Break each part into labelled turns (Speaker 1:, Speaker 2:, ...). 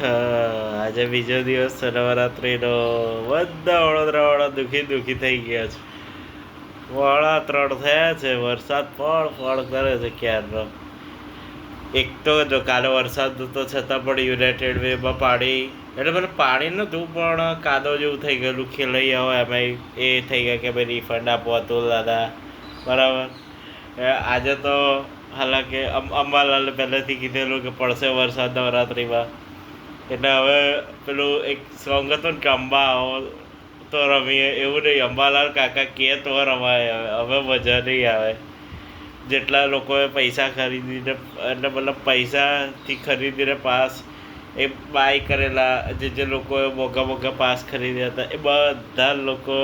Speaker 1: આજે બીજો દિવસ છે નવરાત્રીનો. બધા વડોદરાવાળા દુઃખી દુઃખી થઈ ગયા છે. 3:15 થયા છે, વરસાદ પડ કરે છે ક્યારનો. એક તો જો કાલે વરસાદ હતો છતાં પણ યુનાઇટેડ વેમાં પાણી, એટલે મને પાણી નહોતું પણ કાદવ જેવું થઈ ગયેલું. ખેલૈયા હોય એમાં એ થઈ ગયા કે ભાઈ રિફંડ આપો હતું દાદા, બરાબર. આજે તો હાલાકી અંબાલાલે પહેલેથી કીધેલું કે પડશે વરસાદ નવરાત્રિમાં, એટલે હવે પેલું એક સોંગ હતું ને કે અંબા આવો તો રમીએ, એવું નહીં. અંબાલાલ કાકા કે તો રમાય. હવે મજા નહીં આવે. જેટલા લોકોએ પૈસા ખરીદીને, એટલે મતલબ પૈસાથી ખરીદીને પાસ એ બાય કરેલા, જે લોકોએ મોંઘા મોંઘા પાસ ખરીદ્યા હતા, એ બધા લોકો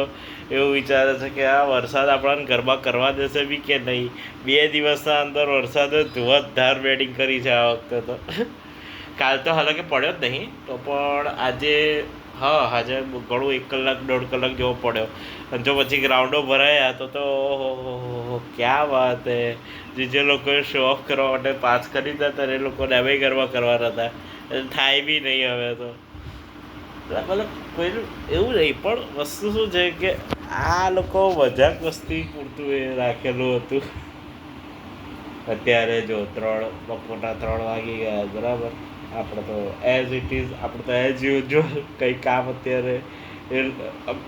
Speaker 1: એવું વિચારે છે કે આ વરસાદ આપણને ગરબા કરવા દેશે બી કે નહીં. 2 દિવસના અંદર વરસાદે ધુવધાર બેટિંગ કરી છે આ વખતે તો. કાલ તો હાલાકી પડ્યો જ નહીં, તો પણ આજે આજે ઘણું 1 કલાક 1.5 કલાક જેવો પડ્યો. અને જો પછી ગ્રાઉન્ડો ભરાયા તો ઓહો ક્યાં વાત હે. જે લોકોએ શો ઓફ કરવા માટે પાસ ખરીદ્યા હતા એ લોકોને હવે ગરબા કરવાના હતા, થાય બી નહીં હવે તો. મતલબ કોઈનું એવું નહીં, પણ વસ્તુ શું છે કે આ લોકો મજાક મસ્તી પૂરતું એ રાખેલું હતું. અત્યારે જો બપોરના 3 વાગી ગયા, બરાબર. આપણે તો એઝ ઇટ ઇઝ, આપણે તો એઝ યુઝ્યુઅલ કંઈ કામ અત્યારે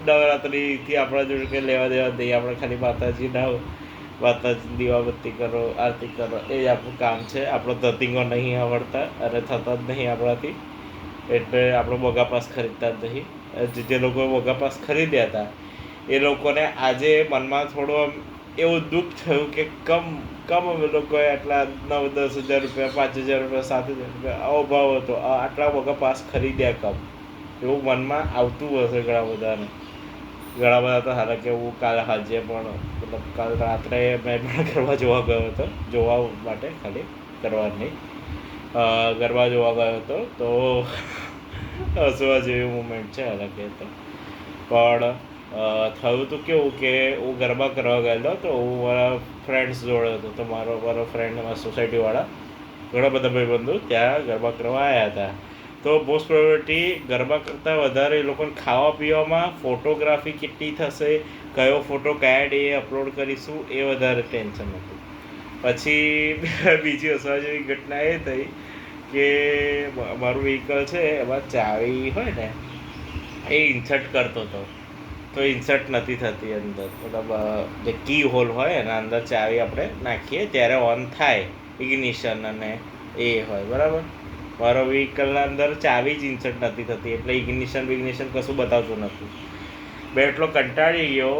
Speaker 1: નવરાત્રિથી આપણા જોડે કંઈ લેવા દેવા નહીં. આપણે ખાલી માતાજી દીવાબત્તી કરો, આરતી કરો, એ જ આપણું કામ છે. આપણો ધતિંગો નહીં આવડતા અને થતા જ નહીં આપણાથી, એટલે આપણે મોગા પાસ ખરીદતા જ નહીં. જે લોકોએ મોગા પાસ ખરીદ્યા હતા એ લોકોને આજે મનમાં થોડું એવું દુઃખ થયું કે કમ અમે લોકોએ આટલા 9-10 હજાર રૂપિયા, 5,000 રૂપિયા, 7,000 રૂપિયા આવો ભાવ હતો, આટલા મોગા પાસ ખરીદ્યા એવું મનમાં આવતું હશે ઘણા બધા તો. હાલાકી હું કાલે સાંજે પણ, મતલબ કાલ રાત્રે મેં પણ ગરબા જોવા ગયો હતો, જોવા માટે ખાલી કરવા નહીં, ગરબા જોવા ગયો હતો. તો હસવા જેવી મુમેન્ટ છે હાલાકી તો. પણ થયું તો કેવું કે હું ગરબા કરવા ગયેલો તો હું મારા ફ્રેન્ડ્સ જોડે હતો. તો મારો ફ્રેન્ડ, મારા સોસાયટીવાળા ઘણા બધા ભાઈબંધો ત્યાં ગરબા કરવા આવ્યા હતા. તો મોસ્ટ પ્રોબેબિલિટી ગરબા કરતાં વધારે એ લોકોને ખાવા પીવામાં, ફોટોગ્રાફી કેટલી થશે, કયો ફોટો કયા ડેએ અપલોડ કરીશું, એ વધારે ટેન્શન હતું. પછી બીજી હસવા જેવી ઘટના એ થઈ કે મારું વ્હીકલ છે એમાં ચાવી હોય ને એ ઇન્સર્ટ કરતો હતો, તો ઇન્સર્ટ નથી થતી અંદર. મતલબ જે કી હોલ હોય એના અંદર ચાવી આપણે નાખીએ ત્યારે ઓન થાય ઇગ્નિશન અને એ હોય, બરાબર. મારો વ્હીકલના અંદર ચાવી જ ઇન્સર્ટ નથી થતી, એટલે ઇગ્નિશન કશું બતાવતું નથી. મેં એટલો કંટાળી ગયો,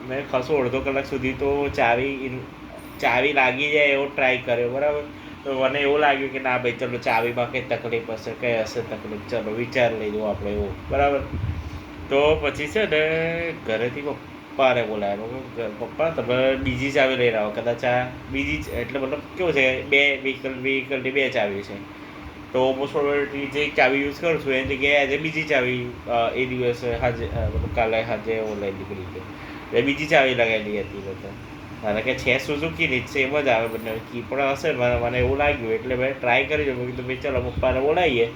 Speaker 1: મેં ખાસું અડધો કલાક સુધી તો ચાવી લાગી જાય એવો ટ્રાય કર્યો, બરાબર. તો મને એવું લાગ્યું કે ના ભાઈ ચલો ચાવીમાં કંઈ તકલીફ હશે, કંઈ હશે તકલીફ, ચલો વિચાર લઈ દઉં આપણે એવું, બરાબર. તો પછી છે ને ઘરેથી પપ્પાને બોલાવ્યો. પપ્પા તમે બીજી ચાવી લઈને આવો, કદાચ આ બીજી એટલે મતલબ કેવું છે, વ્હીકલની 2 ચાવી છે. તો મોસ્ટ પ્રોબેબિલિટી જે ચાવી યુઝ કરું છું એની જગ્યાએ આજે બીજી ચાવી એ દિવસે મતલબ કાલે સાંજે લઈ નીકળી ગયો, એટલે બીજી ચાવી લગાવેલી હતી બધા. કારણ કે છે સુઝુકીની જ સેમ જ આવે બંને, કી પણ હશે મને એવું લાગ્યું, એટલે મેં ટ્રાય કરી જોયું. કીધું ભાઈ ચાલો પપ્પાને બોલાવીએ.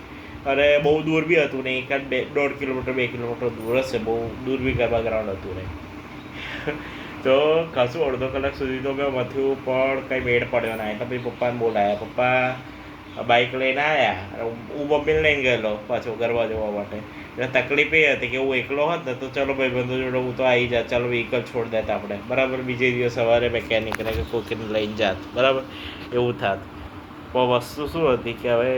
Speaker 1: અને બહુ દૂર બી હતું નહીં, 1.5 કિલોમીટર 2 કિલોમીટર દૂર હશે, બહુ દૂર બી ગરબા ગ્રાઉન્ડ હતું નહીં. તો ખાસું અડધો કલાક સુધી તો મેં મથ્યું, પણ કંઈ મેળ પડ્યો ના. એટલે પછી પપ્પાને બોલાયા. પપ્પા બાઇક લઈને આવ્યા, હું મમ્મીને લઈને ગયેલો પાછો ગરબા જોવા માટે. એટલે તકલીફ એ હતી કે હું એકલો હોત ને તો ચલો ભાઈ બંધુ જોડે હું તો આવી જાત, ચાલો વ્હીકલ છોડી દેતા આપણે, બરાબર. બીજે દિવસ સવારે મેકેનિકને કે કોકીને લઈને જાત, બરાબર, એવું થાત. પણ વસ્તુ શું હતી કે હવે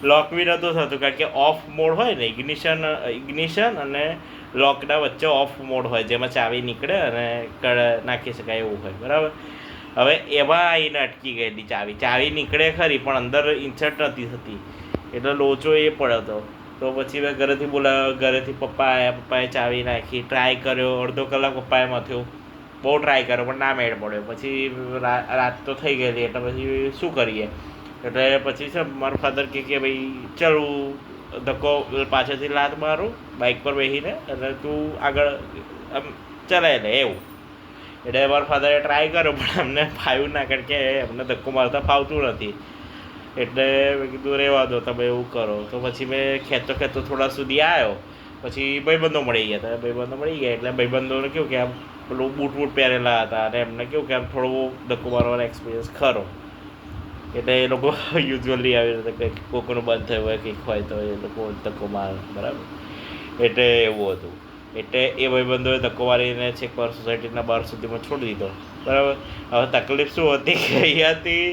Speaker 1: લોક બી નહોતું થતું, કારણ કે ઓફ મોડ હોય ને, ઇગ્નિશન અને લોકના વચ્ચે ઓફ મોડ હોય, જેમાં ચાવી નીકળે અને નાખી શકાય એવું હોય, બરાબર. હવે એમાં આવીને અટકી ગયેલી ચાવી નીકળે ખરી પણ અંદર ઇન્સર્ટ નથી થતી, એટલે લોચો એ પડ્યો હતો. તો પછી મેં ઘરેથી પપ્પા આવ્યા, પપ્પાએ ચાવી નાખી, ટ્રાય કર્યો, અડધો કલાક પપ્પાએ મથ્યું, બહુ ટ્રાય કર્યો પણ ના મેળ પડ્યો. પછી રાત તો થઈ ગયેલી, એટલે પછી શું કરીએ. એટલે પછી છે મારા ફાધર કે ભાઈ ચાલ હું ધક્કો પાછળથી લાત મારું બાઇક પર બેસીને, એટલે તું આગળ આમ ચલાવી લે એવું. એટલે મારા ફાધરે ટ્રાય કર્યો પણ અમને ફાવ્યું ના, કારણ કે અમને ધક્કો મારતા ફાવતું નથી. એટલે મેં કીધું રહેવા દો, તમે એવું કરો. તો પછી મેં ખેંચતો ખેંચતો થોડા સુધી આવ્યો. પછી ભાઈબંધો મળી ગયા હતા. ભાઈબંધો મળી ગયા એટલે ભાઈબંધોને કેવું કે આમ પેલું બૂટ બૂટ પહેરેલા હતા, અને એમને કેવું કે આમ થોડું ધક્કો મારવાનો એક્સપિરિયન્સ ખરો. એટલે એ લોકો યુઝ્યુઅલી આવી રીતે કંઈક કોકનું બંધ થયું હોય કંઈક હોય તો એ લોકો ધક્કો મારે, બરાબર. એટલે એવું હતું. એટલે એ ભાઈબંધોએ ધક્કો મારીને છેક વાર સોસાયટીના બહાર સુધીમાં છોડી દીધો, બરાબર. હવે તકલીફ શું હતી કે અહીંયાથી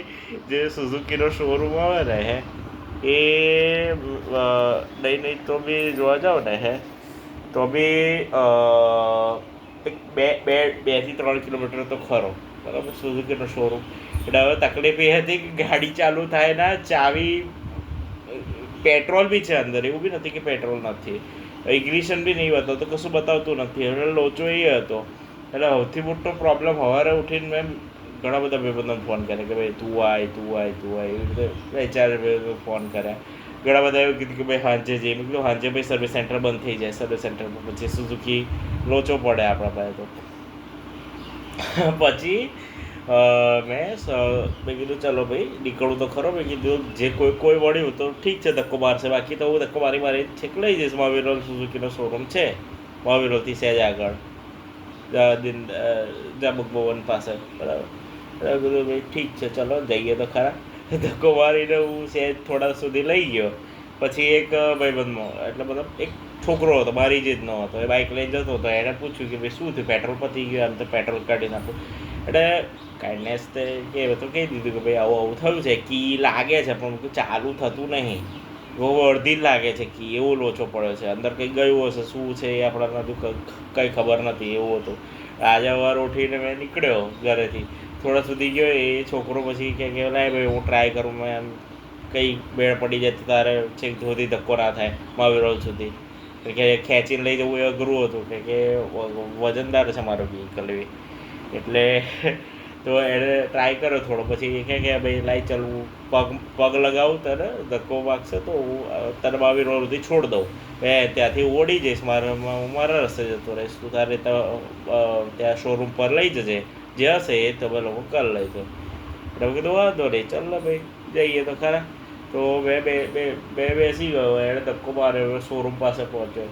Speaker 1: જે સુઝુકીનો શોરૂમ આવે ને એ નહીં તો બી જોવા જાઓ ને તો બી એક બે બે 2 થી 3 કિલોમીટર તો ખરો, બરાબર, સુઝુકીનો શોરૂમ. એટલે હવે તકલીફ એ હતી કે ગાડી ચાલુ થાય ના, ચાવી, પેટ્રોલ બી છે અંદર, એવું બી નથી કે પેટ્રોલ નથી, ઇગ્નિશન બી નહીં બતાવતો, તો કશું બતાવતું નથી. એટલે લોચો એ હતો. એટલે સૌથી મોટો પ્રોબ્લેમ સવારે ઉઠીને મેં ઘણા બધા ભાઈબંધોને ફોન કર્યા કે ભાઈ તું આય એવી રીતે 2-4 ફોન કર્યા. ઘણા બધા એવું કીધું કે ભાઈ સાંજે જઈએ. મેં કીધું સાંજે ભાઈ સર્વિસ સેન્ટર બંધ થઈ જાય, સર્વિસ સેન્ટરમાં પછી સુઝુકી લોચો પડે આપણા પાસે. તો પછી મેં કીધું ચાલો ભાઈ નીકળું તો ખરો. મેં કીધું જે કોઈ વળ્યું તો ઠીક છે, ધક્કો મારશે, બાકી તો હું ધક્કો મારી છેક લઈ જઈશ. મહાવીરોલ સુઝુકીનો શોરૂમ છે મહાવીરોલથી સહેજ આગળ, જાબુક ભવન પાસે, બરાબર. એટલે કીધું ભાઈ ઠીક છે, ચલો જઈએ તો ખરા. ધક્કો મારીને હું સહેજ થોડા સુધી લઈ ગયો. પછી એક ભાઈબંધમાં એટલે મતલબ એક છોકરો હતો, મારી જીતનો હતો, એ બાઇક લઈને જતો હતો. એણે પૂછ્યું કે ભાઈ શું થયું, પેટ્રોલ પતી ગયું, આમ તો પેટ્રોલ કાઢી નાખું. એટલે કાઇન્ડનેસ તે કે તો કહી દીધું કે ભાઈ આવું થયું છે, કી લાગે છે પણ ચાલુ થતું નહીં, બહુ અડધી જ લાગે છે કી, એવો લોચો પડ્યો છે, અંદર કંઈ ગયું હશે, શું છે એ આપણા નથી કંઈ ખબર નથી, એવું હતું. આજે વાર ઉઠીને મેં નીકળ્યો ઘરેથી, થોડા સુધી ગયો. એ છોકરો પછી કે લાય ભાઈ હું ટ્રાય કરું, મેં એમ કંઈ બેળ પડી જાય તો તારે છેક સુધી ધક્કો ના થાય મહાવીરોલ સુધી. કે ખેંચીને લઈ જવું એ અઘરું હતું, કે વજનદાર છે મારો વ્હીકલ એવી. એટલે તો એણે ટ્રાય કર્યો થોડો. પછી કહે કે ભાઈ લાઈ ચાલવું, પગ લગાવું, તને ધક્કો વાગશે તો હું તને મહાવીરોલ સુધી છોડ દઉં, ત્યાંથી ઓડી જઈશ, હું મારા રસ્તે જતો રહીશ, તું તારે ત્યાં શોરૂમ પર લઈ જજે, જે હશે એ તમે લોકો કરી લેજો. એટલે કીધું વાંધો નહીં, ચાલ ભાઈ જઈએ તો ખરા. તો મેં બેસી ગયો. એણે ધક્કો માર્યો, શોરૂમ પાસે પહોંચ્યો.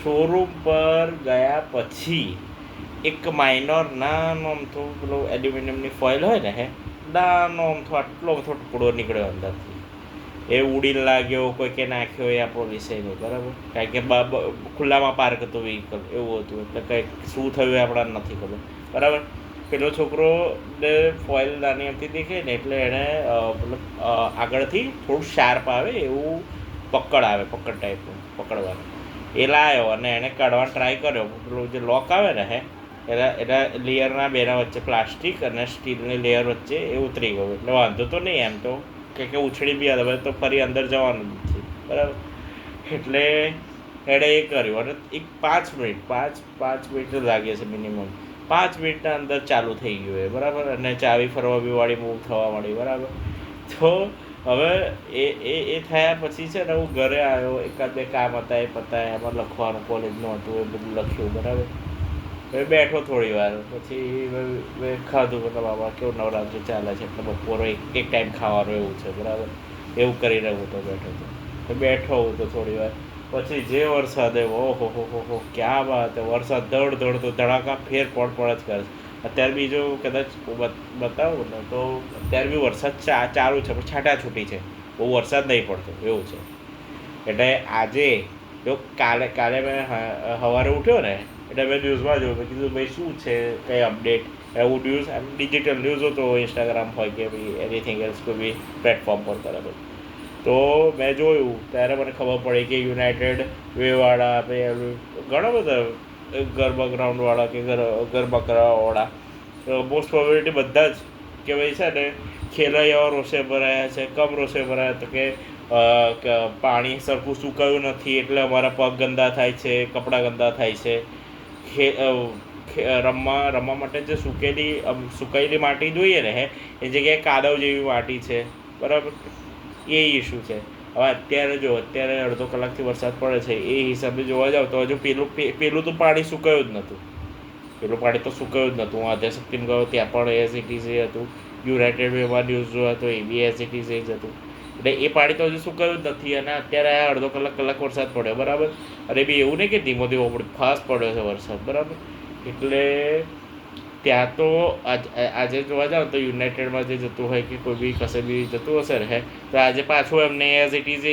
Speaker 1: શોરૂમ પર ગયા પછી એક માઇનોર નાનો અમથો પેલો એલ્યુમિનિયમની ફોઇલ હોય ને નાનો અમથો આટલો અમથો ટુકડો નીકળ્યો અંદરથી. એ ઉડીને લાગ્યો, કોઈ કે નાખ્યો એ આપણો વિષય નહીં, બરાબર. કારણ કે ખુલ્લામાં પાર્ક હતું વ્હીકલ, એવું હતું. એટલે કંઈક શું થયું એ આપણાને નથી ખબર, બરાબર. પેલો છોકરો ને ફોઇલ નાની અમથી દેખાય ને એટલે એણે મતલબ આગળથી થોડું શાર્પ આવે એવું પકડ ટાઈપનું પકડવાનું એ લાવ્યો, અને એણે કાઢવાનો ટ્રાય કર્યો. પેલું જે લોક આવે ને એના લેયરના બેના વચ્ચે પ્લાસ્ટિક અને સ્ટીલની લેયર વચ્ચે એ ઉતરી ગયું. એટલે વાંધો તો નહીં, એમ તો કે ઉછળી બી આવે તો ફરી અંદર જવાનું નથી, બરાબર. એટલે એણે એ કર્યું, અને એક 5 મિનિટ લાગે છે મિનિમમ. 5 મિનિટના અંદર ચાલુ થઈ ગયું એ, બરાબર. અને ચાવી ફરવા બી વાળી મૂવ થવા વાળી, બરાબર. તો હવે એ થયા પછી છે ને હું ઘરે આવ્યો. 1-2 કામ હતા એ પતાય, એમાં લખવાનું કોલેજનું હતું, એ બધું લખ્યું, બરાબર. હવે બેઠો થોડી વાર, પછી મેં ખાધું, મતલબ બાબા કેવું નવરાત્રી ચાલે છે એટલે બપોરે એક ટાઈમ ખાવાનું એવું છે, બરાબર. એવું કરી રહ્યો તો બેઠો હું તો થોડી વાર પછી જે વરસાદ આવ્યો, ઓહો ક્યાં વાત. વરસાદ ધડ તો ધડાકા ફેર પડ જ કરે છે. અત્યારે બી જો કદાચ બતાવું ને તો અત્યારે બી વરસાદ ચાલુ છે, પણ છાંટાછૂટી છે, બહુ વરસાદ નહીં પડતો, એવું છે. એટલે આજે જો કાલે મેં સવારે ઉઠ્યો ને એટલે મેં ન્યૂઝમાં જોયું. મેં કીધું ભાઈ શું છે, કંઈ અપડેટ, એવું ન્યૂઝ એમ ડિજિટલ ન્યૂઝ હતો, ઇન્સ્ટાગ્રામ હોય કે ભાઈ એનીથિંગ એલ્સ કોઈ બી પ્લેટફોર્મ પર, બરાબર. તો મેં જોયું ત્યારે મને ખબર પડી કે યુનાઇટેડ વેવાળા, ભાઈ ઘણા બધા ગરબા ગ્રાઉન્ડવાળા કે ગરબા કરાવવાવાળા, મોસ્ટ પ્રોબેબિલિટી બધા જ કે ભાઈ છે ને ખેલૈયાઓ રોષે ભરાયા છે, કમ રોષે ભરાયા. તો કે પાણી સરખું સુકાયું નથી એટલે અમારા પગ ગંદા થાય છે, કપડાં ગંદા થાય છે. રમવા માટે જે સુકાયેલી માટી જોઈએ ને એ જગ્યાએ કાદવ જેવી માટી છે, બરાબર. એ ઇસ્યુ છે. હવે અત્યારે અડધો કલાકથી વરસાદ પડે છે, એ હિસાબે જોવા જાવ તો હજુ પેલું તો પાણી સુકાયું જ નહોતું. હું આદ્યાશક્તિમાં ગયો ત્યાં પણ એઝ ઇટ ઇઝ એ હતું. યુનાઇટેડ વેમાં ન્યૂઝ જોયા તો એ બી એઝ ઇટ ઇઝ એ જ હતું. એટલે એ પાણી તો હજુ સુકાયું જ નથી અને અત્યારે આ અડધો કલાક વરસાદ પડ્યો, બરાબર. અને બી એવું નહીં કે ધીમો ધીમો પડ્યો, ફાસ્ટ પડ્યો છે વરસાદ, બરાબર. એટલે ત્યાં તો આજે જોવા જાઓ તો યુનાઇટેડમાં જે જતું હોય કે કોઈ બી કશે બી જતું હશે ને તો આજે પાછું એમને એઝ ઇટ ઇઝ